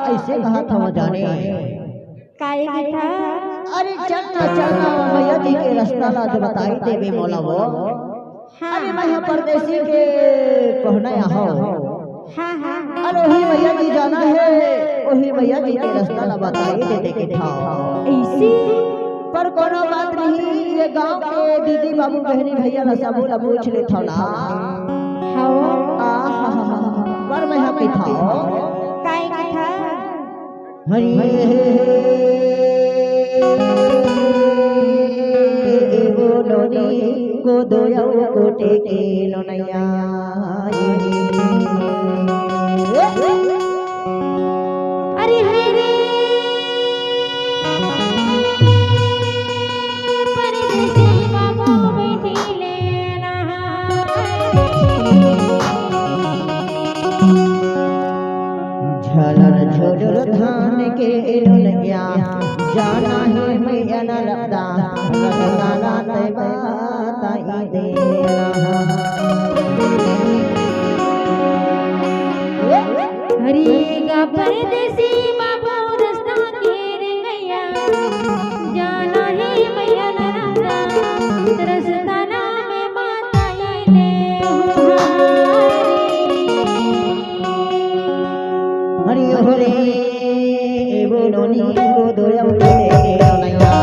ऐसे कहा था वो जाने काहे की था? अरे चलना चलना मैया जी के रास्ता ला जो बताई देवी मौला वो। अरे मैं परदेसी के कहना आहो। हाँ हाँ अरे वही मैया जी जाना है, वही मैया जी के रास्ता ला बताई देते के था। ऐसी पर कोनो बात नहीं, ये गांव के दीदी बाबू बहनी भैया ला सब ला पूछ ले था ना। पर मैं यहाँ पे था काहे की था? को दोया कोटे के लोनैया अरे हरे परदेसी बाबा बैठी लेना झलर झोर धान के लोनैया जाना है मैया न लगता लगता ते बताई देना। हरिगा परदेसी बाबू रास्ता घेर गया, जाना है मैया नरदा रास्ता में बताई ले हरि हरे बोलोनी को दोया उठे लोनैया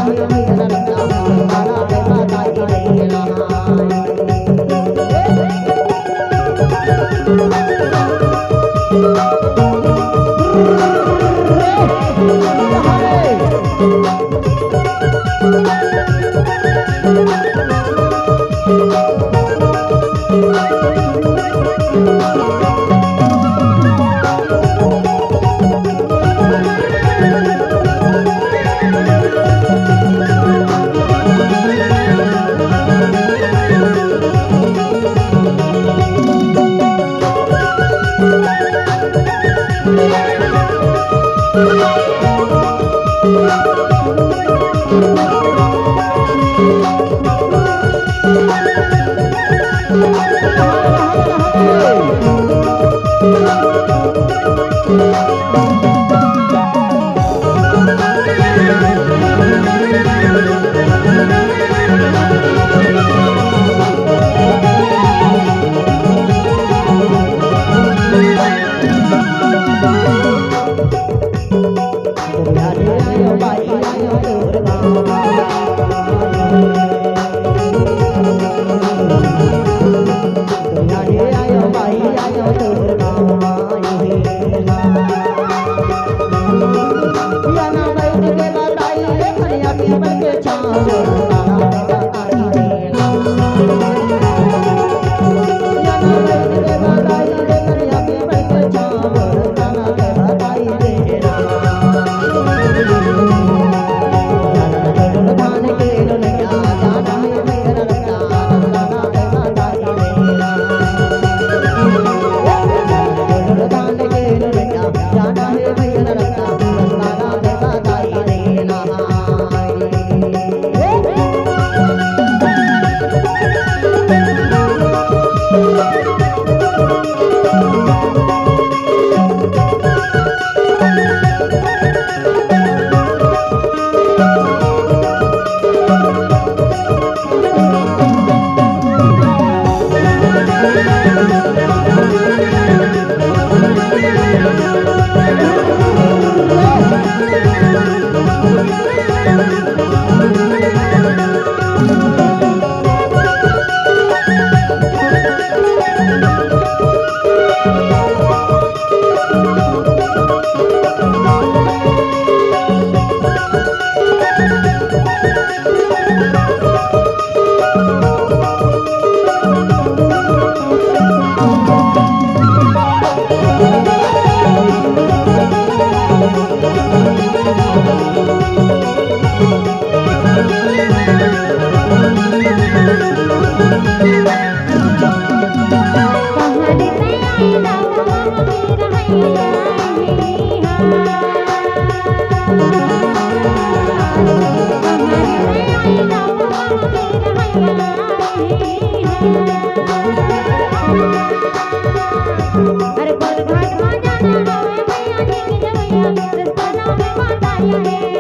है मैया लगता तारा के बताई देना अरे बड़ घाट में जाना है मैया जी की जवैया, रास्ता में माता है।